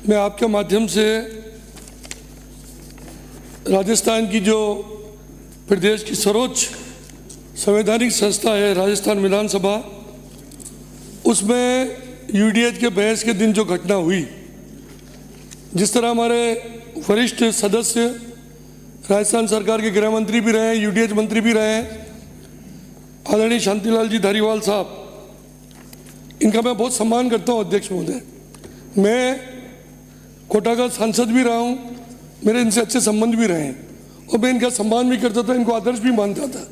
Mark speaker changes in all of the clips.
Speaker 1: मैं आपके माध्यम से राजस्थान की जो प्रदेश की सर्वोच्च संवैधानिक संस्था है राजस्थान विधानसभा, उसमें यूडीएच के बहस के दिन जो घटना हुई, जिस तरह हमारे वरिष्ठ सदस्य राजस्थान सरकार के गृह मंत्री भी रहे हैं, यूडीएच मंत्री भी रहे हैं, आदरणीय शांतिलाल जी धारीवाल साहब, इनका मैं बहुत सम्मान करता हूं। अध्यक्ष महोदय, मैं कोटा का सांसद भी रहा हूं, मेरे इनसे अच्छे संबंध भी रहे हैं और मैं इनका सम्मान भी करता था, इनको आदर्श भी मानता था।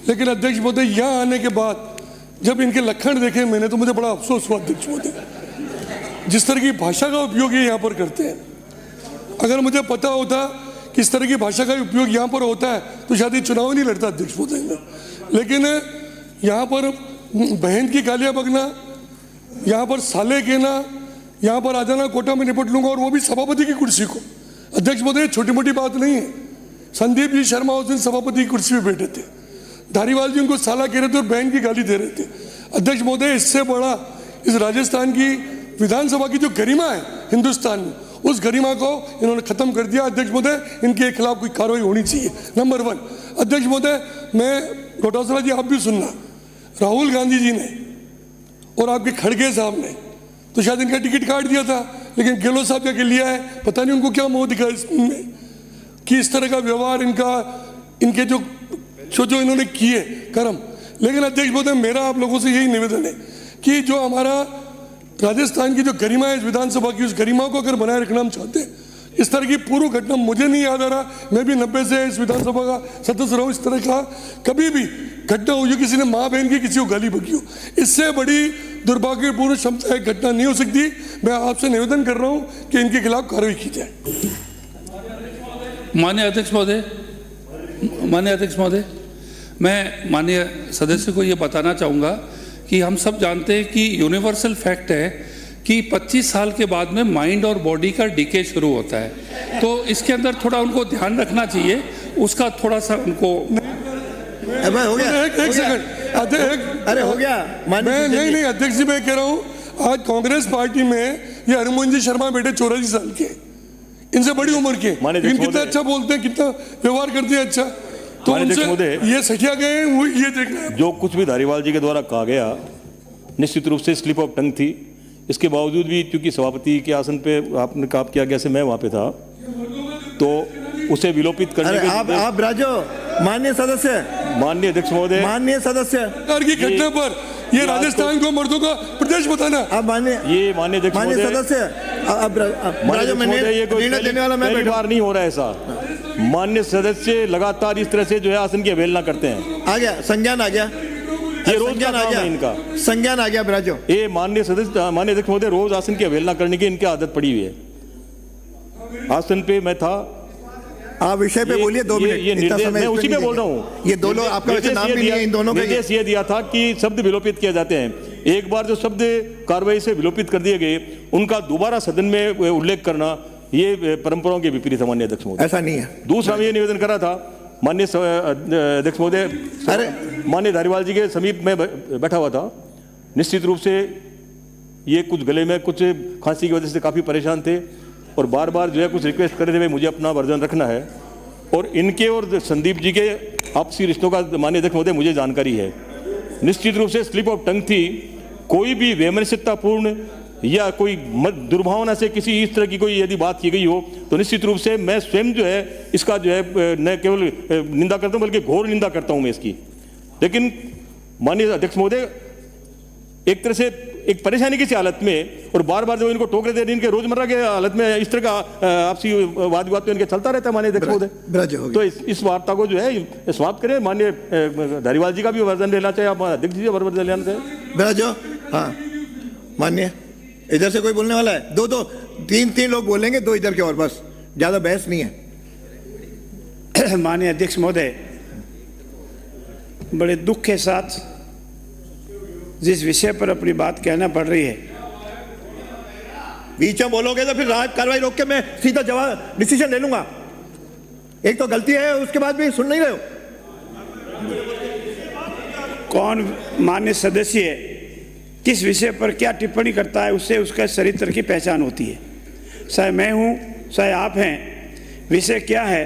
Speaker 1: लेकिन अध्यक्ष महोदय, यहाँ आने के बाद जब इनके लक्षण देखे मैंने, तो मुझे बड़ा अफसोस हुआ अध्यक्ष महोदय, जिस तरह की भाषा का उपयोग ये यहाँ पर करते हैं। अगर मुझे पता होता कि इस तरह की भाषा का उपयोग यहाँ पर होता है तो शायद ये चुनाव नहीं लड़ता अध्यक्ष महोदय में। लेकिन यहाँ पर बहन की गालियाँ बकना, यहाँ पर साले कहना, यहाँ पर आ जाना कोटा में निपट लूंगा, और वो भी सभापति की कुर्सी को। अध्यक्ष महोदय, छोटी मोटी बात नहीं है। संदीप जी शर्मा उस दिन सभापति की कुर्सी पे बैठे थे, धारीवाल जी उनको साला कह रहे थे और बहन की गाली दे रहे थे। अध्यक्ष महोदय, इससे बड़ा इस राजस्थान की विधानसभा की जो गरिमा है हिंदुस्तान में, उस गरिमा को इन्होंने खत्म कर दिया। अध्यक्ष महोदय, इनके खिलाफ कोई कार्रवाई होनी चाहिए, नंबर 1। अध्यक्ष महोदय, मैं डोटासरा जी, आप भी सुनना, राहुल गांधी जी ने और आपके खड़गे साहब ने तो शायद इनका टिकट काट दिया था, लेकिन गहलोत साहब जाके लिया है। पता नहीं उनको क्या मोह दिखा इसमें कि इस तरह का व्यवहार इनका, इनके जो इन्होंने किए कर्म। लेकिन अध्यक्ष महोदय, मेरा आप लोगों से यही निवेदन है कि जो हमारा राजस्थान की जो गरिमा है इस विधानसभा की, उस गरिमा को अगर बनाए रखना हम चाहते हैं, इस तरह की पूर्व घटना मुझे नहीं याद आ रहा, मैं भी 90 से इस विधानसभा का सदस्य रहा हूँ, इस तरह का कभी भी घटना हुई किसी ने माँ बहन की किसी को गाली बकी हो। इससे बड़ी दुर्भाग्यपूर्ण क्षमता एक घटना नहीं हो सकती। मैं आपसे निवेदन कर रहा हूँ कि इनके खिलाफ कार्रवाई की जाए।
Speaker 2: माननीय अध्यक्ष महोदय, मैं माननीय सदस्य को ये बताना चाहूँगा कि हम सब जानते हैं कि यूनिवर्सल फैक्ट है कि 25 साल के बाद में माइंड और बॉडी का डिके शुरू होता है, तो इसके अंदर थोड़ा उनको ध्यान रखना चाहिए, उसका थोड़ा सा उनको।
Speaker 1: हो गया, एक सेकंड,
Speaker 3: अरे हो गया।
Speaker 1: मैं नहीं अध्यक्ष जी, मैं कह रहा हूँ आज कांग्रेस पार्टी में ये हरमोहन जी शर्मा बेटे 84 साल के, इनसे बड़ी उम्र के, लेकिन कितना अच्छा बोलते हैं, कितना व्यवहार करते हैं अच्छा, तो उनसे ये सठिया गए, वो ये देखना है।
Speaker 4: जो कुछ भी धारीवाल जी के द्वारा कहा गया निश्चित रूप से स्लिप ऑफ टंग थी। इसके बावजूद भी क्योंकि सभापति के आसन पे आपने काम किया गया से मैं वहां पे था, तो उसे विलोपित करने के
Speaker 3: आप राजो, माननीय अध्यक्ष महोदय, माननीय सदस्य
Speaker 1: की घटना पर ये राजस्थान को मर्दों का प्रदेश बताना।
Speaker 3: अब माननीय सदस्य,
Speaker 4: पहली बार नहीं हो रहा है ऐसा। माननीय सदस्य लगातार इस तरह से जो है आसन की अवहेलना करते हैं।
Speaker 3: आ गया, संज्ञान आ गया,
Speaker 4: ये रोज का काम है इनका,
Speaker 3: संज्ञान आ गया ब्राजो।
Speaker 4: ये माननीय सदस्य, माननीय अध्यक्ष महोदय, रोज आसन की अवहेलना करने की इनकी आदत पड़ी हुई है। आसन पे मैं था,
Speaker 3: आप विषय पे बोलिए, 2 मिनट।
Speaker 4: ये निर्देश मैं उसी में बोल रहा हूँ।
Speaker 3: ये दोनों आपका वैसे नाम भी नहीं है इन दोनों का।
Speaker 4: निर्देश ये दिया था कि शब्द विलोपित किए जाते हैं। एक बार जो शब्द कार्रवाई से विलोपित कर दिए गए, उनका दोबारा सदन में उल्लेख करना ये परंपराओं के विपरीत है माननीय अध्यक्ष महोदय।
Speaker 3: ऐसा नहीं है।
Speaker 4: दूसरा मैं ये निवेदन करा था माननीय अध्यक्ष महोदय, माननीय धारीवाल जी के समीप में बैठा हुआ था। निश्चित रूप से ये कुछ गले में कुछ खांसी की वजह से काफ़ी परेशान थे और बार बार जो है कुछ रिक्वेस्ट कर रहे थे मुझे अपना वर्जन रखना है, और इनके और संदीप जी के आपसी रिश्तों का माननीय अध्यक्ष महोदय मुझे जानकारी है। निश्चित रूप से स्लिप ऑफ टंग थी। कोई भी वैमनस्यतापूर्ण या कोई दुर्भावना से किसी इस तरह की कोई यदि बात की गई हो तो निश्चित रूप से मैं स्वयं जो है इसका जो है न केवल निंदा करता हूँ बल्कि घोर निंदा करता हूँ मैं इसकी। लेकिन माननीय अध्यक्ष महोदय, एक तरह से एक परेशानी की सी हालत में और बार बार जो इनको टोकरे दे रहे, इनके रोजमर्रा के हालत में इस तरह का आपसी वाद विवाद तो इनके चलता रहता है माननीय अध्यक्ष महोदय। तो इस वार्ता को जो है समाप्त करें। माननीय धारीवाल जी का भी वर्जन लेना चाहिए, आप अध्यक्ष जी का वर्जन लेना चाहिए।
Speaker 3: हाँ माननीय, इधर से कोई बोलने वाला है? 2-3 लोग बोलेंगे, 2 इधर के, और बस, ज्यादा बहस नहीं है।
Speaker 5: माननीय अध्यक्ष महोदय, बड़े दुख के साथ जिस विषय पर अपनी बात कहना पड़ रही है,
Speaker 3: बीच में बोलोगे तो फिर राहत कार्रवाई रोक के मैं सीधा जवाब डिसीजन ले लूंगा। एक तो गलती है, उसके बाद भी सुन नहीं रहे हो।
Speaker 5: कौन मान्य सदस्य किस विषय पर क्या टिप्पणी करता है, उससे उसका चरित्र की पहचान होती है। चाहे मैं हूँ चाहे आप हैं, विषय क्या है,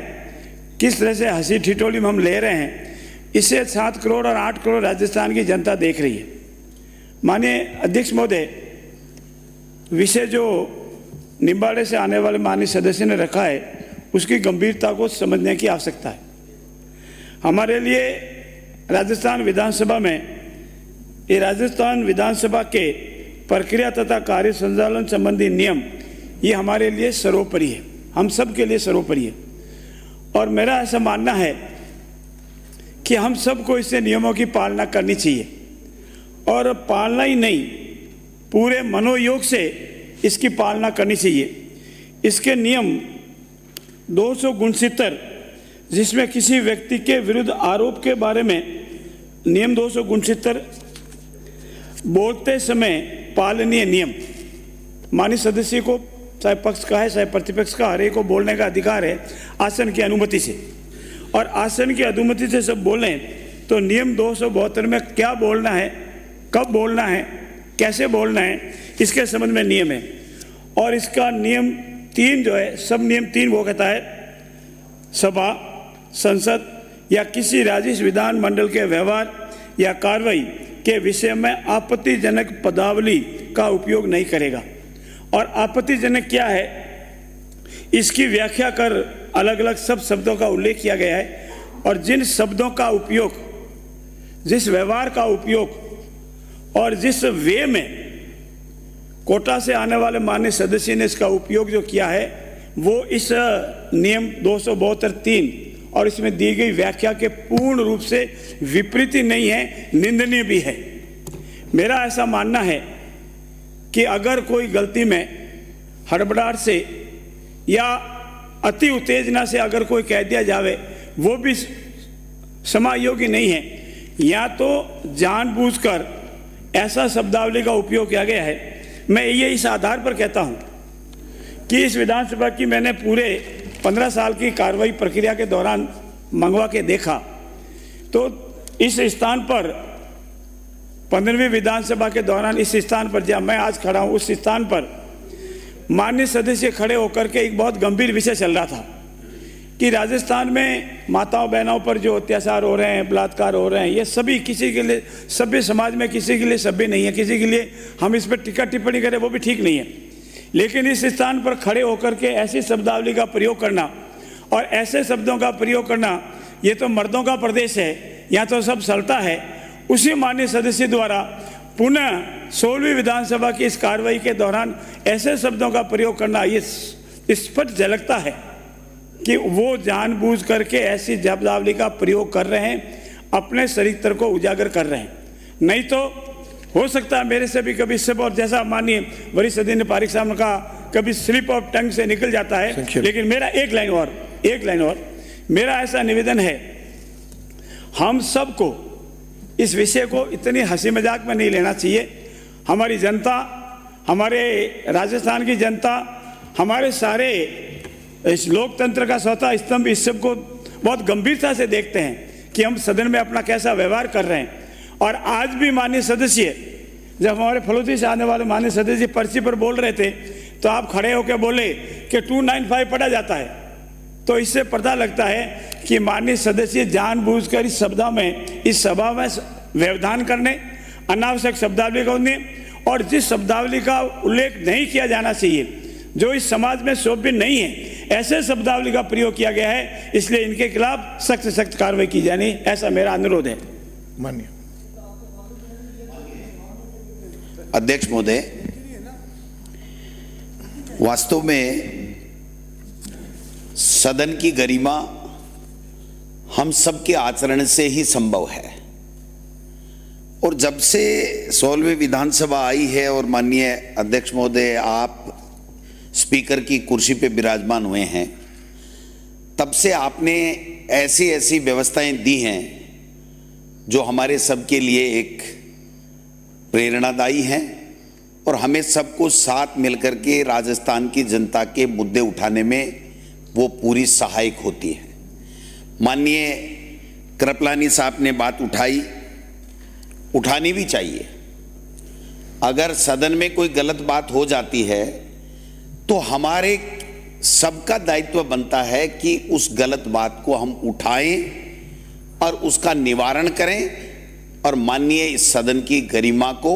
Speaker 5: किस तरह से हंसी ठिठोली में हम ले रहे हैं, इसे 7 करोड़ और 8 करोड़ राजस्थान की जनता देख रही है। माननीय अध्यक्ष महोदय, विषय जो निम्बाड़े से आने वाले माननीय सदस्य ने रखा है उसकी गंभीरता को समझने की आवश्यकता है। हमारे लिए राजस्थान विधानसभा में ये राजस्थान विधानसभा के प्रक्रिया तथा कार्य संचालन संबंधी नियम ये हमारे लिए सर्वोपरि है, हम सब के लिए सर्वोपरि है। और मेरा ऐसा मानना है कि हम सबको इससे नियमों की पालना करनी चाहिए, और पालना ही नहीं पूरे मनोयोग से इसकी पालना करनी चाहिए। इसके नियम 269 जिसमें किसी व्यक्ति के विरुद्ध आरोप के बारे में नियम 269 बोलते समय पालनीय नियम, माननीय सदस्य को चाहे पक्ष का है चाहे प्रतिपक्ष का, हर एक को बोलने का अधिकार है आसन की अनुमति से, और आसन की अनुमति से सब बोलें तो नियम 272 में क्या बोलना है, कब बोलना है, कैसे बोलना है, इसके संबंध में नियम है। और इसका नियम 3 जो है, सब नियम 3 वो कहता है सभा, संसद या किसी राज्य विधान मंडल के व्यवहार या कार्रवाई के विषय में आपत्तिजनक पदावली का उपयोग नहीं करेगा। और आपत्तिजनक क्या है, इसकी व्याख्या कर अलग अलग सब शब्दों का उल्लेख किया गया है, और जिन शब्दों का उपयोग, जिस व्यवहार का उपयोग और जिस वे में कोटा से आने वाले माननीय सदस्य ने इसका उपयोग जो किया है वो इस नियम 272(3) और इसमें दी गई व्याख्या के पूर्ण रूप से विपरीत ही नहीं है, निंदनीय भी है। मेरा ऐसा मानना है कि अगर कोई गलती में हड़बड़ाहट से या अति उत्तेजना से अगर कोई कह दिया जावे, वो भी समायोगी नहीं है। या तो जानबूझकर ऐसा शब्दावली का उपयोग किया गया है। मैं ये इस आधार पर कहता हूँ कि इस विधानसभा की मैंने पूरे 15 साल की कार्रवाई प्रक्रिया के दौरान मंगवा के देखा, तो इस स्थान पर 15वीं विधानसभा के दौरान इस स्थान पर जहाँ मैं आज खड़ा हूँ, उस स्थान पर माननीय सदस्य खड़े होकर के एक बहुत गंभीर विषय चल रहा था कि राजस्थान में माताओं बहनों पर जो अत्याचार हो रहे हैं, बलात्कार हो रहे हैं, ये सभी किसी के लिए, सभ्य समाज में किसी के लिए सभ्य नहीं है, किसी के लिए हम इस पर टीका टिप्पणी करें वो भी ठीक नहीं है। लेकिन इस स्थान पर खड़े होकर के ऐसी शब्दावली का प्रयोग करना और ऐसे शब्दों का प्रयोग करना, ये तो मर्दों का प्रदेश है, यहाँ तो सब चलता है। उसी माननीय सदस्य द्वारा पुनः 16वीं विधानसभा की इस कार्रवाई के दौरान ऐसे शब्दों का प्रयोग करना, ये स्पष्ट झलकता है कि वो जानबूझ करके ऐसी शब्दावली का प्रयोग कर रहे हैं, अपने चरित्र को उजागर कर रहे हैं। नहीं तो हो सकता है मेरे से भी कभी सब, और जैसा माननीय वरिष्ठ सदस्य पारिक साहब ने कहा, कभी स्लिप ऑफ टंग से निकल जाता है। लेकिन मेरा एक लाइन और मेरा ऐसा निवेदन है, हम सबको इस विषय को इतनी हंसी मजाक में नहीं लेना चाहिए। हमारी जनता, हमारे राजस्थान की जनता, हमारे सारे इस लोकतंत्र का चौथा स्तंभ इस सब को बहुत गंभीरता से देखते हैं कि हम सदन में अपना कैसा व्यवहार कर रहे हैं। और आज भी माननीय सदस्य, जब हमारे फलोदी से आने वाले माननीय सदस्य पर्ची पर बोल रहे थे, तो आप खड़े होकर बोले कि 295 पढ़ा जाता है। तो इससे पता लगता है कि माननीय सदस्य जानबूझकर इस सभा में व्यवधान करने, अनावश्यक शब्दावली का उन्हें, और जिस शब्दावली का उल्लेख नहीं किया जाना चाहिए, जो इस समाज में शोभ्य नहीं है, ऐसे शब्दावली का प्रयोग किया गया है। इसलिए इनके खिलाफ सख्त से सख्त कार्रवाई की जानी, ऐसा मेरा अनुरोध है।
Speaker 3: माननीय
Speaker 6: अध्यक्ष महोदय, वास्तव में सदन की गरिमा हम सबके आचरण से ही संभव है, और जब से 16वीं विधानसभा आई है और माननीय अध्यक्ष महोदय आप स्पीकर की कुर्सी पे विराजमान हुए हैं, तब से आपने ऐसी ऐसी व्यवस्थाएं दी हैं जो हमारे सबके लिए एक प्रेरणादायी हैं, और हमें सबको साथ मिलकर के राजस्थान की जनता के मुद्दे उठाने में वो पूरी सहायक होती है। माननीय कृपलानी साहब ने बात उठानी भी चाहिए। अगर सदन में कोई गलत बात हो जाती है तो हमारे सबका दायित्व बनता है कि उस गलत बात को हम उठाएं और उसका निवारण करें और माननीय इस सदन की गरिमा को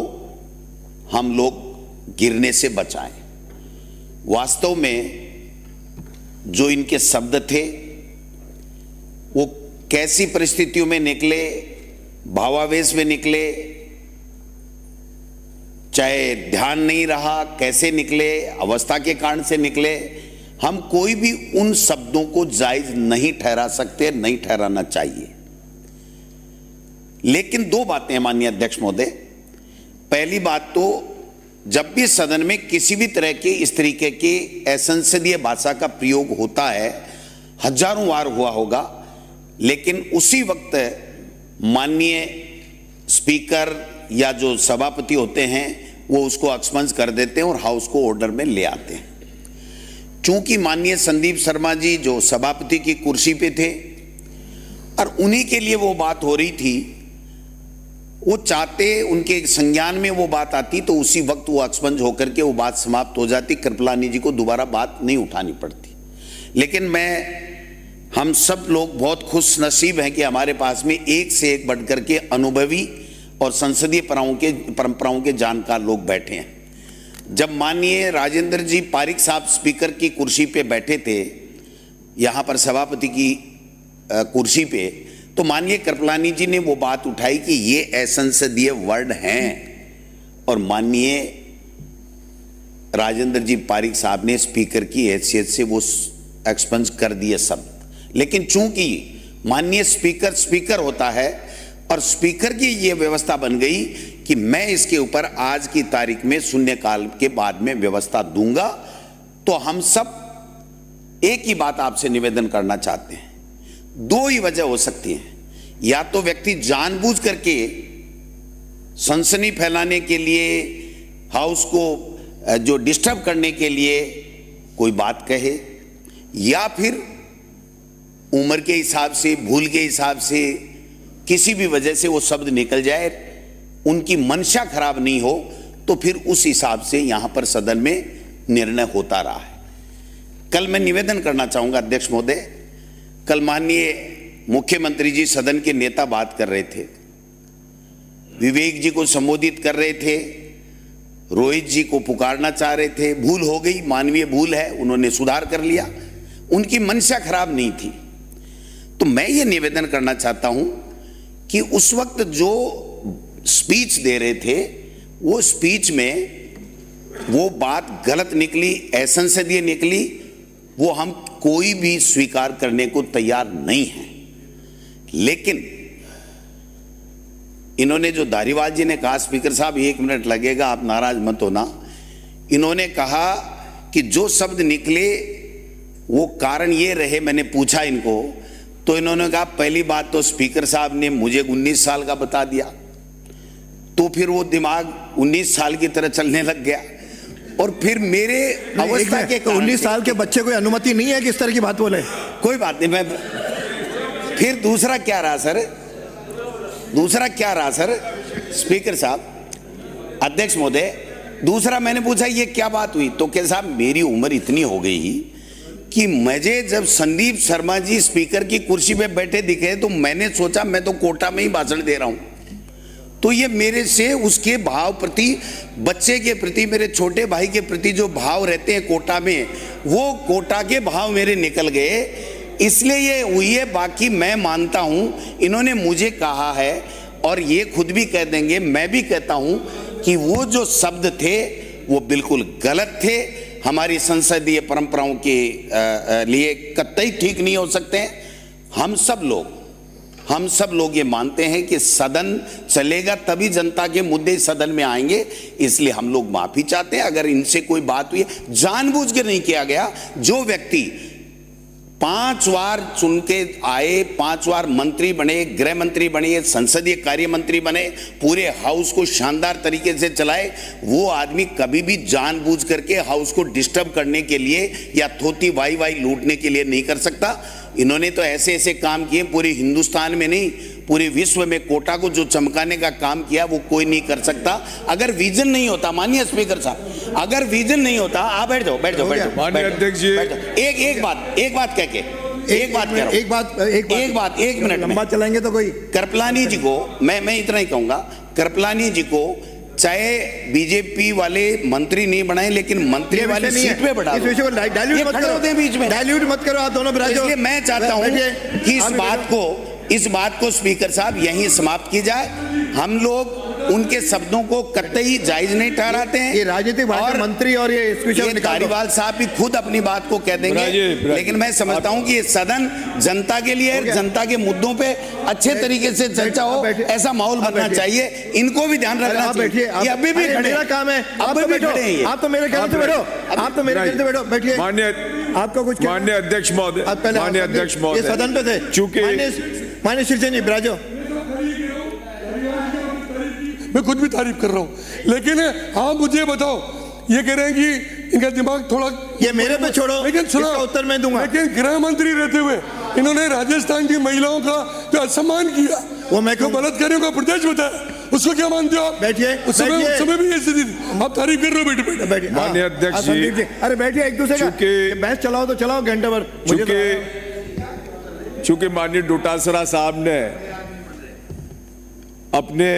Speaker 6: हम लोग गिरने से बचाएं। वास्तव में जो इनके शब्द थे वो कैसी परिस्थितियों में निकले, भावावेश में निकले, चाहे ध्यान नहीं रहा, कैसे निकले, अवस्था के कारण से निकले, हम कोई भी उन शब्दों को जायज नहीं ठहरा सकते, नहीं ठहराना चाहिए। लेकिन दो बातें हैं माननीय अध्यक्ष महोदय। पहली बात तो जब भी सदन में किसी भी तरह के इस तरीके की असंसदीय भाषा का प्रयोग होता है, हजारों बार हुआ होगा, लेकिन उसी वक्त माननीय स्पीकर या जो सभापति होते हैं वो उसको एक्सपंज कर देते हैं और हाउस को ऑर्डर में ले आते हैं। चूंकि माननीय संदीप शर्मा जी जो सभापति की कुर्सी पे थे और उन्हीं के लिए वो बात हो रही थी, वो चाहते उनके संज्ञान में वो बात आती तो उसी वक्त वो एक्सपंज होकर के वो बात समाप्त हो जाती, कृपलानी जी को दोबारा बात नहीं उठानी पड़ती। लेकिन हम सब लोग बहुत खुश नसीब हैं कि हमारे पास में एक से एक बढ़कर के अनुभवी और संसदीय परंपराओं के जानकार लोग बैठे हैं। जब माननीय राजेंद्र जी पारिक साहब स्पीकर की कुर्सी पे बैठे थे, यहाँ पर सभापति की कुर्सी पे, तो माननीय कृपलानी जी ने वो बात उठाई कि ये असंसदीय वर्ड हैं और माननीय राजेंद्र जी पारिक साहब ने स्पीकर की हैसियत से वो एक्सपंज कर दिए शब्द। लेकिन चूंकि माननीय स्पीकर होता है और स्पीकर की ये व्यवस्था बन गई कि मैं इसके ऊपर आज की तारीख में शून्यकाल के बाद में व्यवस्था दूंगा, तो हम सब एक ही बात आपसे निवेदन करना चाहते हैं। दो ही वजह हो सकती है, या तो व्यक्ति जानबूझ करके सनसनी फैलाने के लिए, हाउस को जो डिस्टर्ब करने के लिए कोई बात कहे, या फिर उम्र के हिसाब से, भूल के हिसाब से, किसी भी वजह से वो शब्द निकल जाए, उनकी मंशा खराब नहीं हो, तो फिर उस हिसाब से यहां पर सदन में निर्णय होता रहा है। कल मैं निवेदन करना चाहूंगा अध्यक्ष महोदय, कल माननीय मुख्यमंत्री जी सदन के नेता बात कर रहे थे, विवेक जी को संबोधित कर रहे थे, रोहित जी को पुकारना चाह रहे थे, भूल हो गई, मानवीय भूल है, उन्होंने सुधार कर लिया, उनकी मंशा खराब नहीं थी। तो मैं ये निवेदन करना चाहता हूं कि उस वक्त जो स्पीच दे रहे थे, वो स्पीच में वो बात गलत निकली, असंसदीय निकली, वो हम कोई भी स्वीकार करने को तैयार नहीं हैं। लेकिन इन्होंने जो धारीवाल जी ने कहा, स्पीकर साहब 1 मिनट लगेगा, आप नाराज मत होना, इन्होंने कहा कि जो शब्द निकले वो कारण ये रहे, मैंने पूछा इनको, तो इन्होंने कहा पहली बात तो स्पीकर साहब ने मुझे 19 साल का बता दिया, तो फिर वो दिमाग 19 साल की तरह चलने लग गया, और फिर मेरे अवस्था के
Speaker 3: 19 साल के बच्चे को अनुमति नहीं है कि इस तरह की बात बोले।
Speaker 6: कोई बात नहीं, मैं फिर दूसरा क्या रहा सर, स्पीकर साहब, अध्यक्ष महोदय, दूसरा मैंने पूछा ये क्या बात हुई, तो क्या साहब मेरी उम्र इतनी हो गई कि मुझे जब संदीप शर्मा जी स्पीकर की कुर्सी पे बैठे दिखे तो मैंने सोचा मैं तो कोटा में ही भाषण दे रहा हूं, तो ये मेरे से उसके भाव प्रति, बच्चे के प्रति, मेरे छोटे भाई के प्रति जो भाव रहते हैं कोटा में, वो कोटा के भाव मेरे निकल गए, इसलिए ये हुई है। बाकी मैं मानता हूं इन्होंने मुझे कहा है और ये खुद भी कह देंगे, मैं भी कहता हूं कि वो जो शब्द थे वो बिल्कुल गलत थे, हमारी संसदीय परंपराओं के लिए कतई ठीक नहीं हो सकते हैं। हम सब लोग ये मानते हैं कि सदन चलेगा तभी जनता के मुद्दे सदन में आएंगे, इसलिए हम लोग माफी चाहते हैं अगर इनसे कोई बात हुई, जानबूझ के नहीं किया गया। जो व्यक्ति 5 बार चुन के आए, 5 बार मंत्री बने, गृह मंत्री बने, संसदीय कार्य मंत्री बने, पूरे हाउस को शानदार तरीके से चलाए, वो आदमी कभी भी जानबूझ करके हाउस को डिस्टर्ब करने के लिए या थोती वाई लूटने के लिए नहीं कर सकता। इन्होंने तो ऐसे ऐसे काम किए, पूरे हिंदुस्तान में नहीं, पूरे विश्व में कोटा को जो चमकाने का काम किया वो कोई नहीं कर सकता। अगर विजन नहीं होता, माननीय स्पीकर साहब, अगर विजन नहीं होता, आप बैठ जाओ, बैठ जाओ, बैठ जाओ,
Speaker 7: माननीय अध्यक्ष जी,
Speaker 6: एक बात कह के एक बात एक मिनट
Speaker 3: लंबा चलाएंगे तो कोई।
Speaker 6: कृपलानी जी को मैं इतना ही कहूंगा, कृपलानी जी को चाहे बीजेपी वाले मंत्री नहीं बनाए, लेकिन मंत्री वाली सीट पे बढ़ा
Speaker 3: इस विषय को डाइल्यूट मत करो,
Speaker 6: बीच में
Speaker 3: डाइल्यूट मत करो, आप दोनों विराजो।
Speaker 6: इसलिए मैं चाहता हूं कि इस बात को स्पीकर साहब यहीं समाप्त की जाए। हम लोग उनके शब्दों को कतई जायज नहीं ठहराते हैं।
Speaker 3: ये राजनीतिक भाषा मंत्री और ये
Speaker 6: धारीवाल साहब भी खुद अपनी बात को कह देंगे, लेकिन मैं समझता हूं कि ये सदन जनता के लिए, जनता के मुद्दों पे अच्छे तरीके से चर्चा हो, ऐसा माहौल बनना चाहिए। इनको भी ध्यान रखना चाहिए। ये अभी भी
Speaker 3: मेरा काम है, आप तो बैठो, आप तो मेरे कहने से बैठो, आप तो मेरे कहने से बैठो, बैठिए। आपको कुछ
Speaker 7: माननीय अध्यक्ष महोदय, माननीय अध्यक्ष महोदय,
Speaker 3: ये सदन पे थे,
Speaker 7: चूंकि
Speaker 3: माननीय शिवसेना जी विराजो।
Speaker 1: मैं खुद भी तारीफ कर रहा हूं, लेकिन आप मुझे बताओ, ये कह रहे हैं कि इनका दिमाग थोड़ा,
Speaker 3: ये मेरे पे छोड़ो,
Speaker 1: लेकिन सुनो,
Speaker 3: उत्तर मैं दूंगा।
Speaker 1: लेकिन गृह मंत्री रहते हुए इन्होंने राजस्थान की महिलाओं का जो असम्मान किया,
Speaker 3: वो मैं
Speaker 1: जो बलात्कारियों का प्रदेश बताया, उसको क्या मानते हो आप?
Speaker 3: बैठिए,
Speaker 1: उस समय भी ये स्थिति थी। आप तारीफ कर रहे हो, बैठे।
Speaker 7: माननीय अध्यक्ष जी,
Speaker 3: अरे बैठिए, एक दूसरे का बहस चलाओ तो चलाओ घंटे भर।
Speaker 7: चूंकि माननीय डोटासरा साहब ने अपने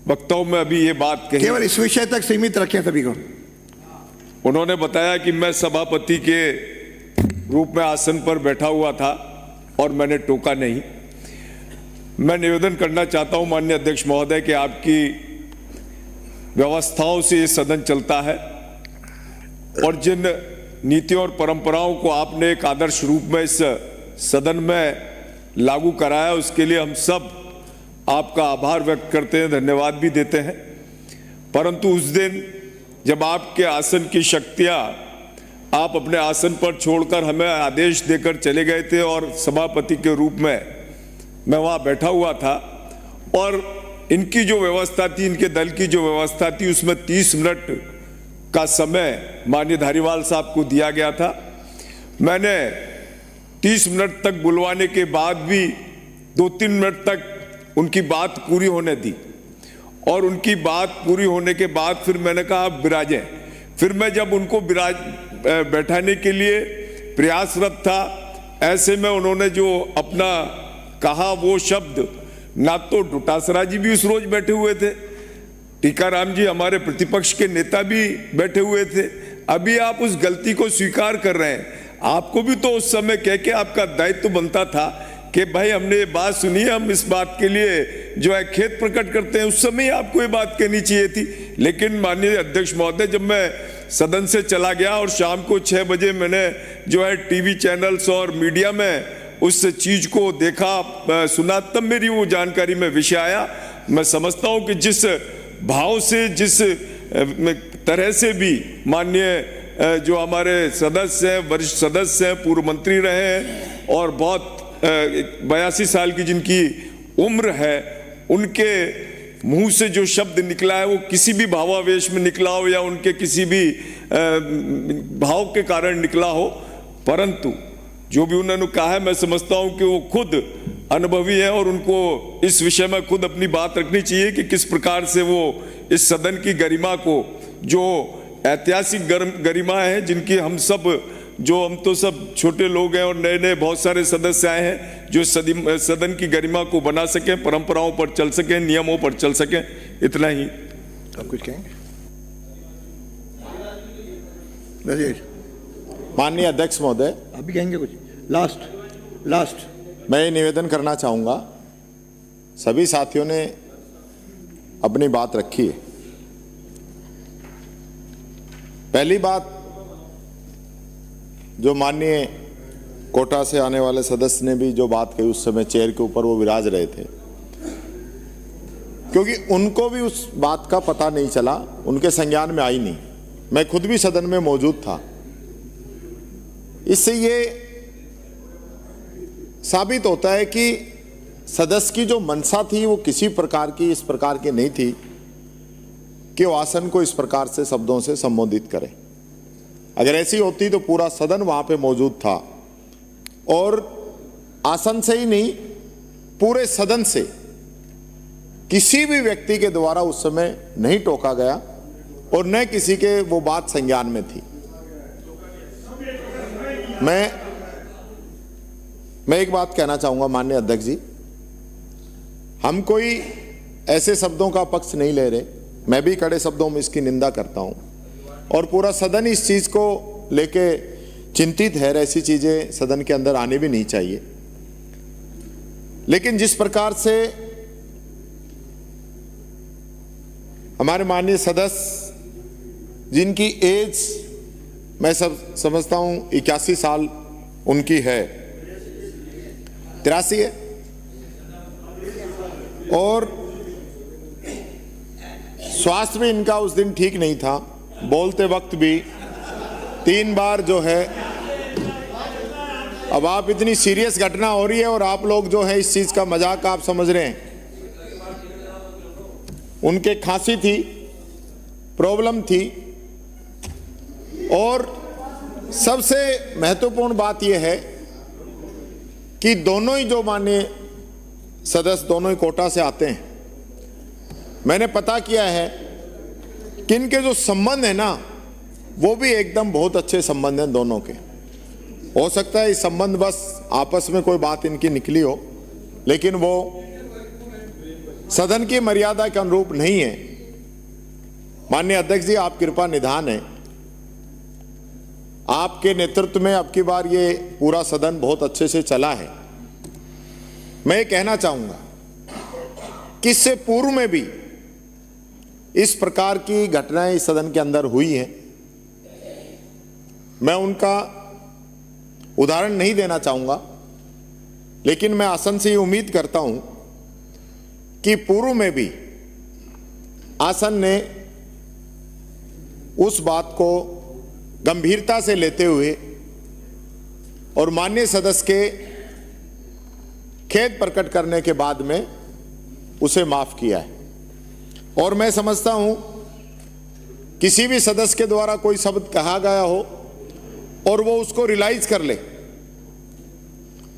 Speaker 7: वक्तव्य में अभी ये बात कही,
Speaker 3: केवल इस विषय तक सीमित रखें सभी को।
Speaker 7: उन्होंने बताया कि मैं सभापति के रूप में आसन पर बैठा हुआ था और मैंने टोका नहीं। मैं निवेदन करना चाहता हूं माननीय अध्यक्ष महोदय कि आपकी व्यवस्थाओं से ये सदन चलता है और जिन नीतियों और परंपराओं को आपने एक आदर्श रूप में इस सदन में लागू कराया, उसके लिए हम सब आपका आभार व्यक्त करते हैं, धन्यवाद भी देते हैं। परंतु उस दिन जब आपके आसन की शक्तियां आप अपने आसन पर छोड़कर हमें आदेश देकर चले गए थे और सभापति के रूप में मैं वहां बैठा हुआ था और इनकी जो व्यवस्था थी, इनके दल की जो व्यवस्था थी, उसमें 30 मिनट का समय माननीय धारीवाल साहब को दिया गया था। मैंने 30 मिनट तक बुलवाने के बाद भी 2-3 मिनट तक उनकी बात पूरी होने दी और उनकी बात पूरी होने के बाद फिर मैंने कहा आप विराजें। फिर मैं जब उनको बैठाने के लिए प्रयासरत था, ऐसे में उन्होंने जो अपना कहा वो शब्द, ना तो डोटासरा जी भी उस रोज बैठे हुए थे, टीकाराम जी हमारे प्रतिपक्ष के नेता भी बैठे हुए थे, अभी आप उस गलती को स्वीकार कर रहे हैं। आपको भी तो उस समय कह के आपका दायित्व बनता था कि भाई हमने ये बात सुनी है, हम इस बात के लिए जो है खेद प्रकट करते हैं। उस समय आपको ये बात कहनी चाहिए थी। लेकिन माननीय अध्यक्ष महोदय, जब मैं सदन से चला गया और शाम को 6 बजे मैंने जो है टीवी चैनल्स और मीडिया में उस चीज को देखा, सुना, तब मेरी वो जानकारी में विषय आया। मैं समझता हूं कि जिस भाव से, जिस तरह से भी माननीय जो हमारे सदस्य हैं, वरिष्ठ सदस्य हैं, पूर्व मंत्री रहे हैं और बहुत 82 साल की जिनकी उम्र है, उनके मुंह से जो शब्द निकला है वो किसी भी भावावेश में निकला हो या उनके किसी भी भाव के कारण निकला हो, परंतु जो भी उन्होंने कहा है, मैं समझता हूं कि वो खुद अनुभवी है और उनको इस विषय में खुद अपनी बात रखनी चाहिए कि किस प्रकार से वो इस सदन की गरिमा को, जो ऐतिहासिक गरिमा है, जिनकी हम तो सब छोटे लोग हैं और नए नए बहुत सारे सदस्य आए हैं जो सदन की गरिमा को बना सकें, परंपराओं पर चल सकें, नियमों पर चल सकें। इतना ही।
Speaker 3: आप कुछ कहेंगे?
Speaker 8: माननीय अध्यक्ष महोदय,
Speaker 3: अभी कहेंगे कुछ? लास्ट
Speaker 8: मैं ये निवेदन करना चाहूंगा, सभी साथियों ने अपनी बात रखी है। पहली बात, जो माननीय कोटा से आने वाले सदस्य ने भी जो बात कही, उस समय चेयर के ऊपर वो विराज रहे थे, क्योंकि उनको भी उस बात का पता नहीं चला, उनके संज्ञान में आई नहीं। मैं खुद भी सदन में मौजूद था। इससे ये साबित होता है कि सदस्य की जो मंशा थी वो किसी प्रकार की, इस प्रकार की नहीं थी कि वो आसन को इस प्रकार से शब्दों से संबोधित करे। अगर ऐसी होती तो पूरा सदन वहां पे मौजूद था और आसन से ही नहीं, पूरे सदन से किसी भी व्यक्ति के द्वारा उस समय नहीं टोका गया और न किसी के वो बात संज्ञान में थी। मैं एक बात कहना चाहूंगा माननीय अध्यक्ष जी, हम कोई ऐसे शब्दों का पक्ष नहीं ले रहे, मैं भी कड़े शब्दों में इसकी निंदा करता हूं और पूरा सदन इस चीज को लेके चिंतित है। ऐसी चीजें सदन के अंदर आनी भी नहीं चाहिए, लेकिन जिस प्रकार से हमारे माननीय सदस्य जिनकी एज मैं सब समझता हूं 81 साल उनकी है, 83 है, और स्वास्थ्य भी इनका उस दिन ठीक नहीं था। बोलते वक्त भी 3 बार जो है, अब आप इतनी सीरियस घटना हो रही है और आप लोग जो है इस चीज का मजाक आप समझ रहे हैं। उनके खांसी थी, प्रॉब्लम थी, और सबसे महत्वपूर्ण बात यह है कि दोनों ही जो माननीय सदस्य दोनों ही कोटा से आते हैं, मैंने पता किया है कि इनके जो संबंध है ना वो भी एकदम बहुत अच्छे संबंध हैं दोनों के। हो सकता है इस संबंध बस आपस में कोई बात इनकी निकली हो, लेकिन वो सदन की मर्यादा के अनुरूप नहीं है। माननीय अध्यक्ष जी, आप कृपा निधान है, आपके नेतृत्व में अब की बार ये पूरा सदन बहुत अच्छे से चला है। मैं ये कहना चाहूंगा कि इससे पूर्व में भी इस प्रकार की घटनाएं इस सदन के अंदर हुई हैं। मैं उनका उदाहरण नहीं देना चाहूंगा, लेकिन मैं आसन से ये उम्मीद करता हूं कि पूर्व में भी आसन ने उस बात को गंभीरता से लेते हुए और माननीय सदस्य के खेद प्रकट करने के बाद में उसे माफ किया है। और मैं समझता हूं किसी भी सदस्य के द्वारा कोई शब्द कहा गया हो और वो उसको रियलाइज कर ले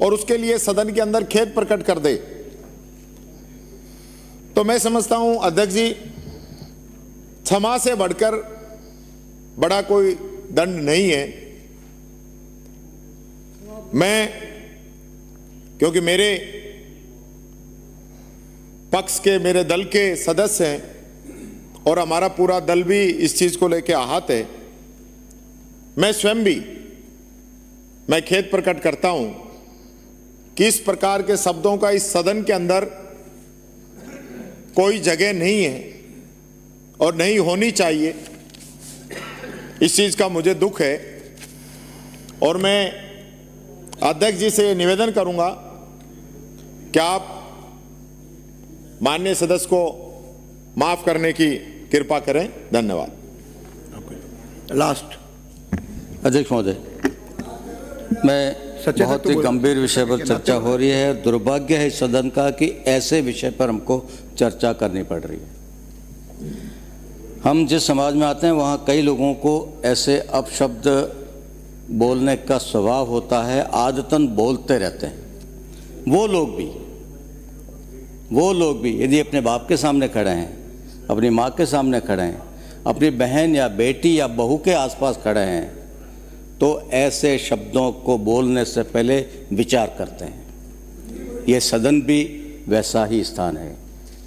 Speaker 8: और उसके लिए सदन के अंदर खेद प्रकट कर दे, तो मैं समझता हूं अध्यक्ष जी, क्षमा से बढ़कर बड़ा कोई दंड नहीं है। मैं, क्योंकि मेरे पक्ष के मेरे दल के सदस्य हैं और हमारा पूरा दल भी इस चीज को लेकर आहत है, मैं स्वयं भी मैं खेद प्रकट करता हूं कि इस प्रकार के शब्दों का इस सदन के अंदर कोई जगह नहीं है और नहीं होनी चाहिए। इस चीज का मुझे दुख है और मैं अध्यक्ष जी से निवेदन करूंगा कि आप माननीय सदस्य को माफ करने की कृपा करें। धन्यवाद।
Speaker 3: लास्ट
Speaker 9: अध्यक्ष महोदय, मैं बहुत ही गंभीर विषय पर चर्चा हो रही है। दुर्भाग्य है इस सदन का कि ऐसे विषय पर हमको चर्चा करनी पड़ रही है। हम जिस समाज में आते हैं वहाँ कई लोगों को ऐसे अपशब्द बोलने का स्वभाव होता है, आदतन बोलते रहते हैं। वो लोग भी यदि अपने बाप के सामने खड़े हैं, अपनी माँ के सामने खड़े हैं, अपनी बहन या बेटी या बहू के आसपास खड़े हैं, तो ऐसे शब्दों को बोलने से पहले विचार करते हैं। ये सदन भी वैसा ही स्थान है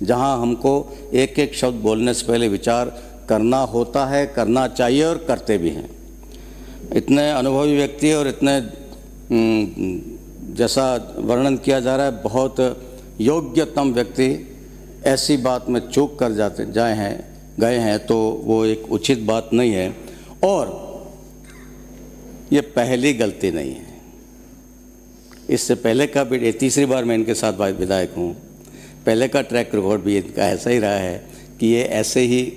Speaker 9: जहाँ हमको एक एक शब्द बोलने से पहले विचार करना होता है, करना चाहिए और करते भी हैं। इतने अनुभवी व्यक्ति और इतने जैसा वर्णन किया जा रहा है, बहुत योग्यतम व्यक्ति ऐसी बात में चूक कर गए हैं तो वो एक उचित बात नहीं है। और ये पहली गलती नहीं है, इससे पहले का भी, ये तीसरी बार मैं इनके साथ विधायक हूँ, पहले का ट्रैक रिकॉर्ड भी इनका ऐसा ही रहा है कि ये ऐसे ही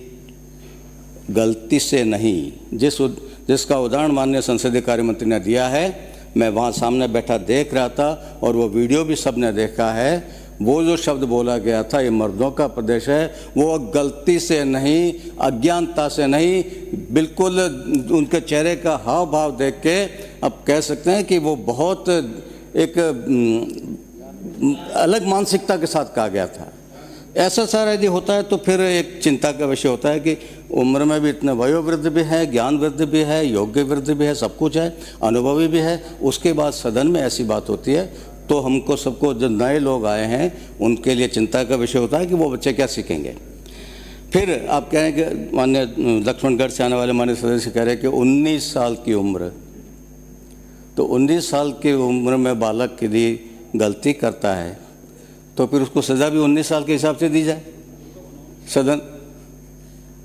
Speaker 9: गलती से नहीं, जिसका उदाहरण माननीय संसदीय कार्य मंत्री ने दिया है, मैं वहाँ सामने बैठा देख रहा था और वो वीडियो भी सबने देखा है। वो जो शब्द बोला गया था, ये मर्दों का प्रदेश है, वो गलती से नहीं, अज्ञानता से नहीं, बिल्कुल उनके चेहरे का हाव भाव देख के अब कह सकते हैं कि वो बहुत एक अलग मानसिकता के साथ कहा गया था। ऐसा सारा यदि होता है तो फिर एक चिंता का विषय होता है कि उम्र में भी इतने वयोवृद्ध भी है, ज्ञान वृद्धि भी है, योग्य वृद्धि भी है, सब कुछ है, अनुभवी भी है, उसके बाद सदन में ऐसी बात होती है तो हमको सबको, जो नए लोग आए हैं उनके लिए चिंता का विषय होता है कि वो बच्चे क्या सीखेंगे। फिर आप कह रहे हैं कि माननीय लक्ष्मणगढ़ से आने वाले माननीय सदस्य कह रहे हैं कि 19 साल की उम्र, तो 19 साल की उम्र में बालक यदि गलती करता है तो फिर उसको सज़ा भी 19 साल के हिसाब से दी जाए।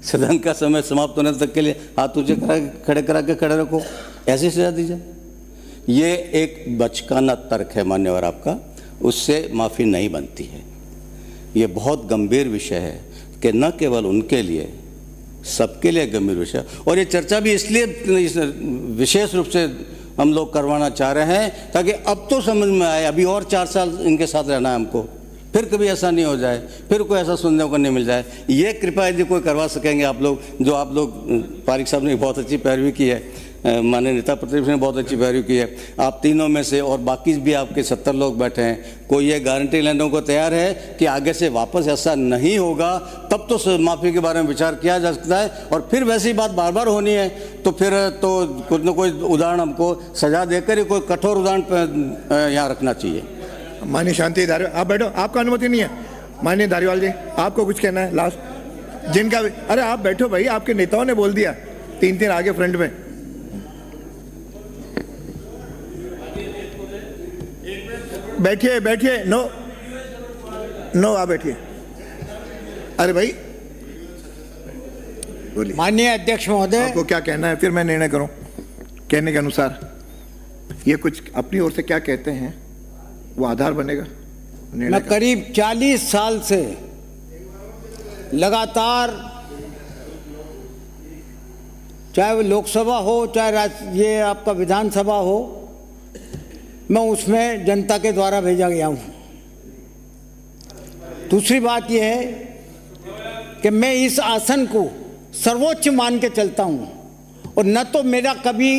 Speaker 9: सदन का समय समाप्त होने तक के लिए हाथ ऊंचे खड़े करा के खड़े रखो, ऐसी सज़ा दी जाए। ये एक बचकाना तर्क है मान्यवर आपका, उससे माफ़ी नहीं बनती है। ये बहुत गंभीर विषय है कि न केवल उनके लिए, सबके लिए गंभीर विषय। और ये चर्चा भी इसलिए विशेष रूप से हम लोग करवाना चाह रहे हैं ताकि अब तो समझ में आए, अभी और 4 साल इनके साथ रहना है हमको, फिर कभी ऐसा नहीं हो जाए, फिर कोई ऐसा सुनने को नहीं मिल जाए। ये कृपा यदि कोई करवा सकेंगे आप लोग, जो आप लोग, पारिक साहब ने बहुत अच्छी पैरवी की है, माननीय नेता प्रतिपक्ष ने बहुत अच्छी पैरवी की है, आप तीनों में से और बाकी भी आपके 70 लोग बैठे हैं, कोई ये गारंटी लेने को तैयार है कि आगे से वापस ऐसा नहीं होगा, तब तो माफ़ी के बारे में विचार किया जा सकता है। और फिर वैसी बात बार बार होनी है तो फिर तो कुछ न कोई उदाहरण हमको सजा देकर ही कोई कठोर उदाहरण यहाँ रखना चाहिए।
Speaker 3: माननीय शांति धारीवाल, आप बैठो, आपका अनुमति नहीं है। माननीय धारीवाल जी, आपको कुछ कहना है लास्ट? जिनका भी, अरे आप बैठो भाई, आपके नेताओं ने बोल दिया, 3 आगे फ्रंट में। बैठिए बैठिए, नो आप बैठिए। अरे भाई बोलिए।
Speaker 10: माननीय अध्यक्ष महोदय,
Speaker 3: आपको क्या कहना है, फिर मैं निर्णय करूं कहने के अनुसार। ये कुछ अपनी ओर से क्या कहते हैं वो आधार बनेगा निर्णय
Speaker 10: मैं
Speaker 3: का।
Speaker 10: करीब 40 साल से लगातार, चाहे वो लोकसभा हो चाहे ये आपका विधानसभा हो, मैं उसमें जनता के द्वारा भेजा गया हूँ। दूसरी बात यह है कि मैं इस आसन को सर्वोच्च मान के चलता हूँ और न तो मेरा कभी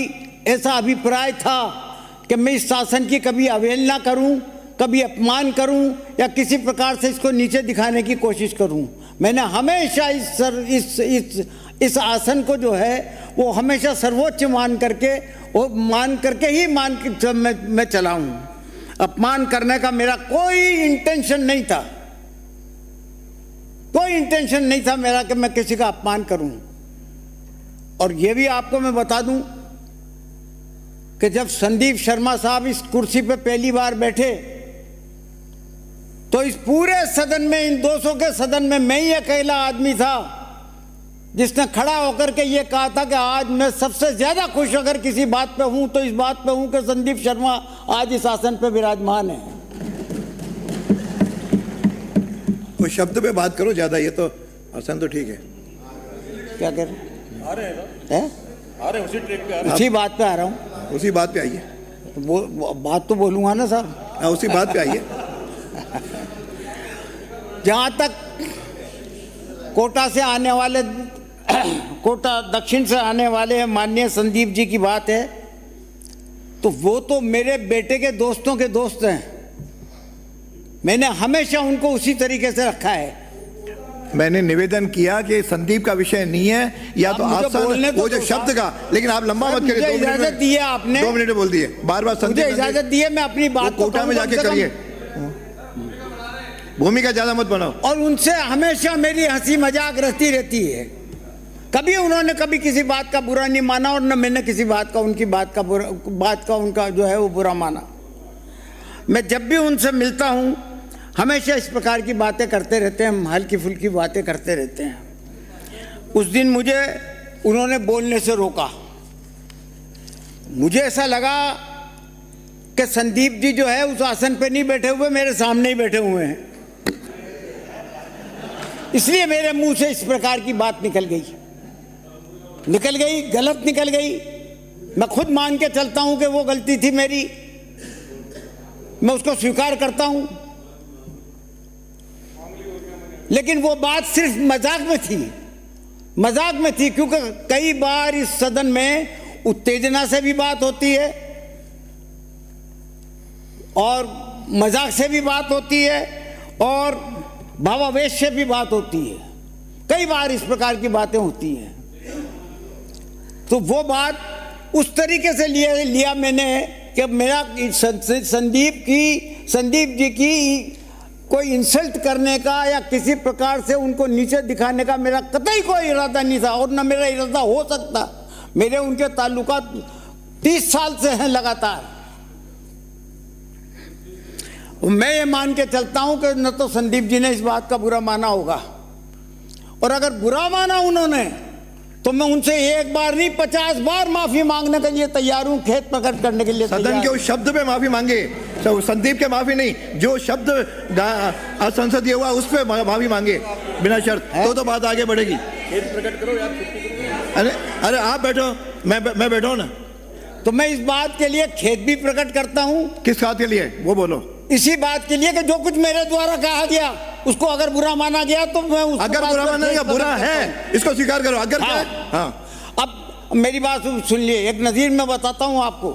Speaker 10: ऐसा अभिप्राय था कि मैं इस आसन की कभी अवहेलना करूँ, कभी अपमान करूं या किसी प्रकार से इसको नीचे दिखाने की कोशिश करूं। मैंने हमेशा इस आसन को जो है वो हमेशा सर्वोच्च मान करके ही मैं चला हूं। अपमान करने का मेरा कोई इंटेंशन नहीं था, कोई इंटेंशन नहीं था मेरा कि मैं किसी का अपमान करूं। और ये भी आपको मैं बता दूं कि जब संदीप शर्मा साहब इस कुर्सी पे पहली बार बैठे तो इस पूरे सदन में, इन 200 के सदन में मैं ही अकेला आदमी था जिसने खड़ा होकर के ये कहा था कि आज मैं सबसे ज्यादा खुश अगर किसी बात पे हूं तो इस बात पे हूं कि संदीप शर्मा आज इस आसन पे विराजमान है।
Speaker 3: कोई शब्द पे बात करो ज्यादा, ये तो आसन तो ठीक है।
Speaker 10: क्या कह रहे हैं? उसी बात पे आ रहा हूँ।
Speaker 3: उसी बात पे आइए।
Speaker 10: तो बात तो बोलूंगा ना साहब।
Speaker 3: हाँ, उसी बात पे आइए।
Speaker 10: जहाँ तक कोटा से आने वाले, कोटा दक्षिण से आने वाले माननीय संदीप जी की बात है, तो वो तो मेरे बेटे के दोस्तों के दोस्त हैं। मैंने हमेशा उनको उसी तरीके से रखा है।
Speaker 3: मैंने निवेदन किया कि संदीप का विषय नहीं है, या तो आप वो जो शब्द का, लेकिन आप लंबा मत करिए।
Speaker 10: इजाजत दी है आपने,
Speaker 3: 2 मिनट बोल दिए, बार बार
Speaker 10: मुझे इजाजत दी है, मैं अपनी बात
Speaker 3: कोटा में जाके करिए, भूमिका ज्यादा मत बनाओ।
Speaker 10: और उनसे हमेशा मेरी हंसी मजाक रहती है। कभी उन्होंने कभी किसी बात का बुरा नहीं माना और न मैंने किसी बात का उनकी बात का उनका जो है वो बुरा माना। मैं जब भी उनसे मिलता हूँ हमेशा इस प्रकार की बातें करते रहते हैं, हम हल्की फुल्की बातें करते रहते हैं। उस दिन मुझे उन्होंने बोलने से रोका। मुझे ऐसा लगा कि संदीप जी जो है उस आसन पे नहीं बैठे हुए, मेरे सामने ही बैठे हुए हैं, इसलिए मेरे मुंह से इस प्रकार की बात निकल गई, गलत निकल गई। मैं खुद मान के चलता हूं कि वो गलती थी मेरी, मैं उसको स्वीकार करता हूं, लेकिन वो बात सिर्फ मजाक में थी, क्योंकि कई बार इस सदन में उत्तेजना से भी बात होती है और मजाक से भी बात होती है और भावावेश से भी बात होती है। कई बार इस प्रकार की बातें होती हैं। तो वो बात उस तरीके से लिया मैंने कि मेरा संदीप जी की कोई इंसल्ट करने का या किसी प्रकार से उनको नीचे दिखाने का मेरा कतई कोई इरादा नहीं था और न मेरा इरादा हो सकता। मेरे उनके ताल्लुकात 30 साल से हैं लगातार। मैं ये मान के चलता हूं कि न तो संदीप जी ने इस बात का बुरा माना होगा, और अगर बुरा माना उन्होंने तो मैं उनसे एक बार नहीं 50 बार माफी मांगने के लिए तैयार हूं, खेद प्रकट करने के लिए
Speaker 3: सदन के उस शब्द पे माफी मांगे, संदीप के माफी नहीं, जो शब्द असंसदीय हुआ उस पे माफी मांगे बिना शर्त, तो बात आगे बढ़ेगी। खेद प्रकट करो यार। अरे आप बैठो, मैं बैठो ना।
Speaker 10: तो मैं इस बात के लिए खेद भी प्रकट करता हूं।
Speaker 3: किस बात के लिए वो बोलो?
Speaker 10: इसी बात के लिए कि जो कुछ मेरे द्वारा कहा गया उसको अगर बुरा माना गया तो मैं उसको
Speaker 3: अगर बुरा माना गया, बुरा है इसको स्वीकार करो। अगर
Speaker 10: हाँ,
Speaker 3: हाँ।
Speaker 10: अब मेरी बात सुन लिए, एक नज़ीर मैं बताता हूं आपको।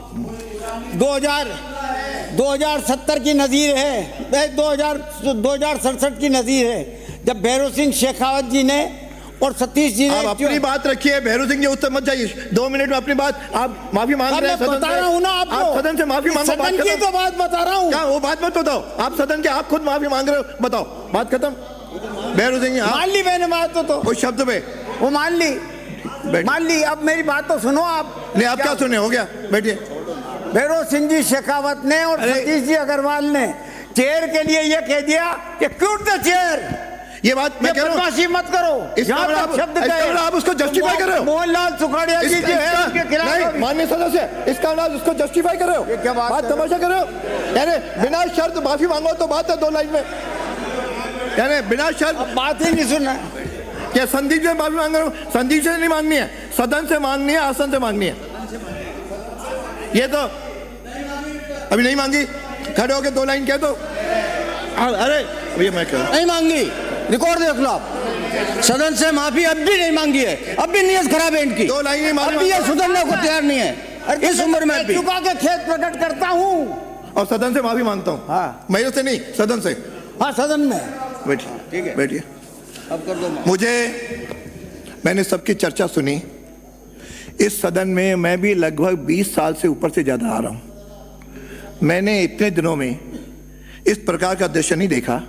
Speaker 10: 2070 की नज़ीर है, 2067 की नज़ीर है, जब भैरव सिंह शेखावत जी ने और सतीश जी ने।
Speaker 3: आप अपनी बात रखिए, भैरव सिंह जी उत्तर मत जाइए। 2 मिनट में अपनी बात, आप माफी मांग रहे हैं सदन से।
Speaker 10: बता रहा हूं ना आपको,
Speaker 3: आप सदन से माफी मांगो।
Speaker 10: सदन की तो बात बता रहा हूं।
Speaker 3: क्या वो बात मत बताओ, आप सदन के आप खुद माफी मांग रहे हो, बताओ बात खत्म। भैरव सिंह
Speaker 10: मान ली मैंने बात तो
Speaker 3: उस शब्द पे
Speaker 10: वो मान ली। अब मेरी बात तो सुनो आप।
Speaker 3: नहीं, आप क्या सुने? हो गया, बैठिए।
Speaker 10: भैरव सिंह जी शेखावत ने और सतीश जी अग्रवाल ने चेयर के लिए यह कह दिया कि क्यूट द चेयर।
Speaker 3: ये बात मैं कह रहा हूँ,
Speaker 10: मत करो।
Speaker 3: शब्द आप उसको जस्टिफाई कर रहे हो।
Speaker 10: मोहनलाल सुखाड़िया जी जो है उनके खिलाफ।
Speaker 3: माननीय सदस्य, इसका उसको जस्टिफाई कर रहे हो।
Speaker 10: क्या बात
Speaker 3: तमाशा कर रहे हो? यानी बिना शर्त माफी मांगो तो बात है 2 लाइन में, यानी बिना शर्त
Speaker 10: बात ही नहीं सुना।
Speaker 3: क्या संदीप से माफी मांग रहे हो? संदीप से नहीं मांगनी है, सदन से मांगनी है, आसन से मांगनी है। ये तो अभी नहीं मांगी, खड़े होके 2 लाइन कह दो। अरे भैया मैं कह
Speaker 9: नहीं मांगी, रिकॉर्ड देख लो आप। सदन से माफी अब भी नहीं मांगी है, अब भी नीयत खराब है इनकी।
Speaker 3: 2 लाइन
Speaker 9: अब भी ये सुधरने को तैयार नहीं है इस उम्र में भी।
Speaker 10: चुका के खेद प्रकट करता हूँ
Speaker 3: और सदन से माफी मांगता हूँ।
Speaker 10: हाँ,
Speaker 3: मैं से नहीं, सदन से।
Speaker 10: हाँ, सदन में
Speaker 3: बैठिए, ठीक है, बैठिए।
Speaker 9: अब कर दो।
Speaker 3: मैंने सबकी चर्चा सुनी। इस सदन में मैं भी लगभग 20 साल से ऊपर से ज्यादा आ रहा हूँ। मैंने इतने दिनों में इस प्रकार का दृश्य नहीं देखा।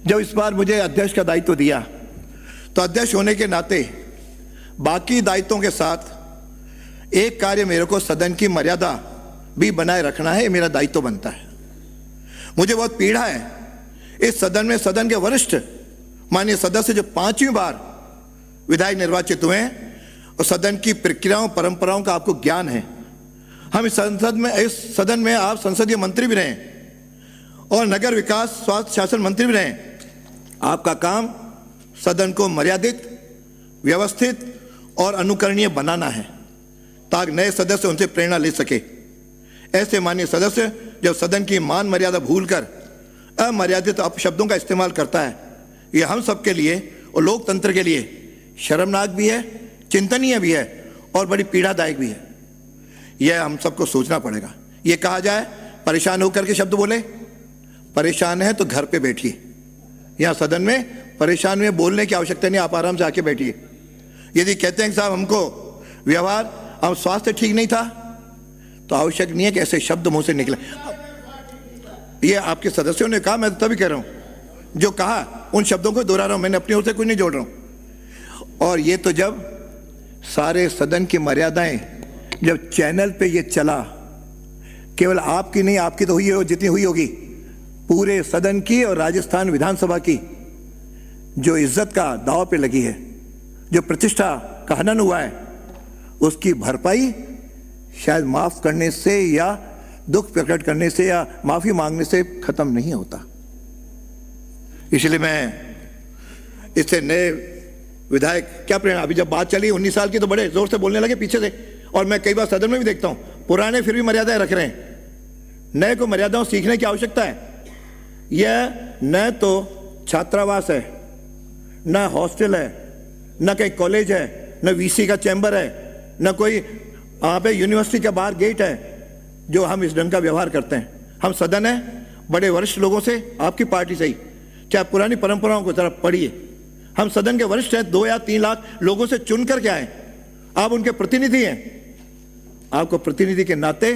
Speaker 3: जब इस बार मुझे अध्यक्ष का दायित्व दिया तो अध्यक्ष होने के नाते बाकी दायित्वों के साथ एक कार्य मेरे को सदन की मर्यादा भी बनाए रखना है, मेरा दायित्व बनता है। मुझे बहुत पीड़ा है इस सदन में, सदन के वरिष्ठ माननीय सदस्य जो 5वीं बार विधायक निर्वाचित हुए हैं और सदन की प्रक्रियाओं परंपराओं का आपको ज्ञान है। हम इस सदन में आप संसदीय मंत्री भी रहे और नगर विकास स्वास्थ्य शासन मंत्री भी रहे। आपका काम सदन को मर्यादित, व्यवस्थित और अनुकरणीय बनाना है ताकि नए सदस्य उनसे प्रेरणा ले सके। ऐसे माननीय सदस्य जब सदन की मान मर्यादा भूलकर अमर्यादित अपशब्दों का इस्तेमाल करता है, यह हम सबके लिए और लोकतंत्र के लिए शर्मनाक भी है, चिंतनीय भी है और बड़ी पीड़ादायक भी है। यह हम सबको सोचना पड़ेगा। यह कहा जाए परेशान होकर के शब्द बोले, परेशान है तो घर पे बैठिए। यहाँ सदन में परेशान में बोलने की आवश्यकता नहीं, आप आराम से आके बैठिए। यदि कहते हैं कि साहब हमको व्यवहार, हम स्वास्थ्य ठीक नहीं था, तो आवश्यक नहीं है कि ऐसे शब्द मुंह से निकले। ये आपके सदस्यों ने कहा, मैं तभी कह रहा हूं जो कहा उन शब्दों को दोहरा रहा हूं, मैंने अपनी ओर से कुछ नहीं जोड़ रहा हूं। और ये तो जब सारे सदन की मर्यादाएं जब चैनल पे ये चला, केवल आपकी नहीं, आपकी तो हुई है जितनी हुई होगी, पूरे सदन की और राजस्थान विधानसभा की जो इज्जत का दांव पे लगी है, जो प्रतिष्ठा का हनन हुआ है, उसकी भरपाई शायद माफ करने से या दुख प्रकट करने से या माफी मांगने से खत्म नहीं होता। इसलिए मैं इससे नए विधायक क्या प्रेरणा, अभी जब बात चली 19 साल की तो बड़े जोर से बोलने लगे पीछे से, और मैं कई बार सदन में भी देखता हूं पुराने फिर भी मर्यादाएं रख रहे हैं, नए को मर्यादाओं सीखने की आवश्यकता है। यह न तो छात्रावास है, न हॉस्टल है, न कहीं कॉलेज है, न वीसी का चैम्बर है, न कोई वहां पे यूनिवर्सिटी के बाहर गेट है जो हम इस ढंग का व्यवहार करते हैं। हम सदन है बड़े वरिष्ठ लोगों से, आपकी पार्टी से ही, चाहे पुरानी परंपराओं को जरा पढ़िए। हम सदन के वरिष्ठ हैं, 2 या 3 लाख लोगों से चुन कर के आए, आप उनके प्रतिनिधि हैं। आपको प्रतिनिधि के नाते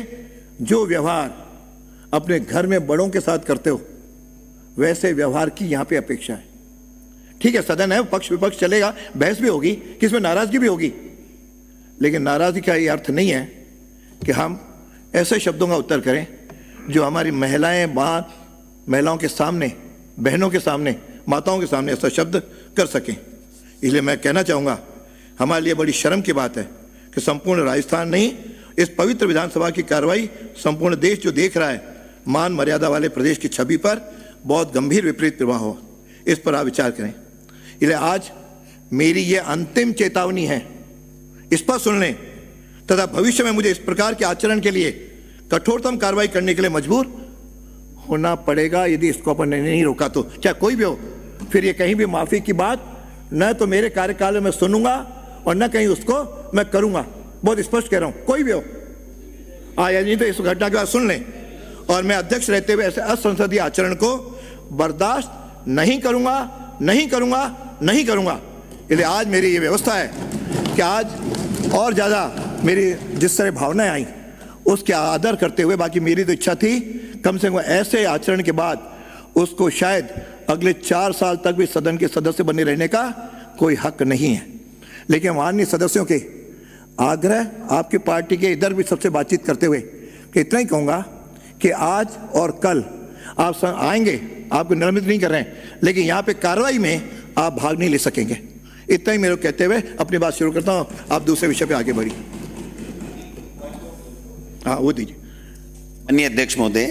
Speaker 3: जो व्यवहार अपने घर में बड़ों के साथ करते हो, वैसे व्यवहार की यहां पे अपेक्षा है। ठीक है, सदन है, पक्ष विपक्ष चलेगा, बहस भी होगी, किसमें नाराजगी भी होगी, लेकिन नाराजगी का ये अर्थ नहीं है कि हम ऐसे शब्दों का उत्तर करें जो हमारी महिलाओं के सामने, बहनों के सामने, माताओं के सामने ऐसा शब्द कर सकें। इसलिए मैं कहना चाहूँगा, हमारे लिए बड़ी शर्म की बात है कि संपूर्ण राजस्थान नहीं, इस पवित्र विधानसभा की कार्रवाई संपूर्ण देश जो देख रहा है, मान मर्यादा वाले प्रदेश की छवि पर बहुत गंभीर विपरीत प्रभाव हो, इस पर आप विचार करें। इसलिए आज मेरी ये अंतिम चेतावनी है, इस पर सुन लें, तथा भविष्य में मुझे इस प्रकार के आचरण के लिए कठोरतम कार्रवाई करने के लिए मजबूर होना पड़ेगा यदि इसको अपन ने नहीं रोका तो, चाहे कोई भी हो। फिर ये कहीं भी माफी की बात न तो मेरे कार्यकाल में सुनूंगा और न कहीं उसको मैं करूंगा, बहुत स्पष्ट कह रहा हूं, कोई भी हो। नहीं तो इस घटना के बाद सुन लें, और मैं अध्यक्ष रहते हुए ऐसे असंसदीय आचरण को बर्दाश्त नहीं करूंगा, नहीं करूंगा, नहीं करूंगा। इसलिए आज मेरी ये व्यवस्था है कि आज और ज्यादा मेरी जिस तरह भावनाएं आई उसके आदर करते हुए, बाकी मेरी तो इच्छा थी कम से कम ऐसे आचरण के बाद उसको शायद अगले 4 साल तक भी सदन के सदस्य बने रहने का कोई हक नहीं है। लेकिन माननीय सदस्यों के आग्रह, आपकी पार्टी के इधर भी सबसे बातचीत करते हुए कि इतना ही कहूँगा कि आज और कल आप आएंगे, आपको निलंबित नहीं कर रहे हैं, लेकिन यहाँ पे कार्रवाई में आप भाग नहीं ले सकेंगे। इतना ही मेरे को कहते हुए अपनी बात शुरू करता हूँ, आप दूसरे विषय पे आगे बढ़िए। हाँ, वो दीजिए।
Speaker 6: माननीय अध्यक्ष महोदय,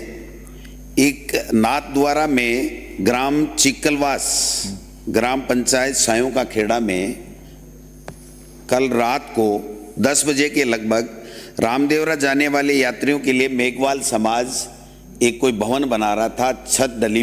Speaker 6: एक नाथद्वारा में ग्राम चिकलवास, ग्राम पंचायत सायों का खेड़ा में कल रात को 10 बजे के लगभग रामदेवरा जाने वाले यात्रियों के लिए मेघवाल समाज एक कोई भवन बना रहा था, छत डली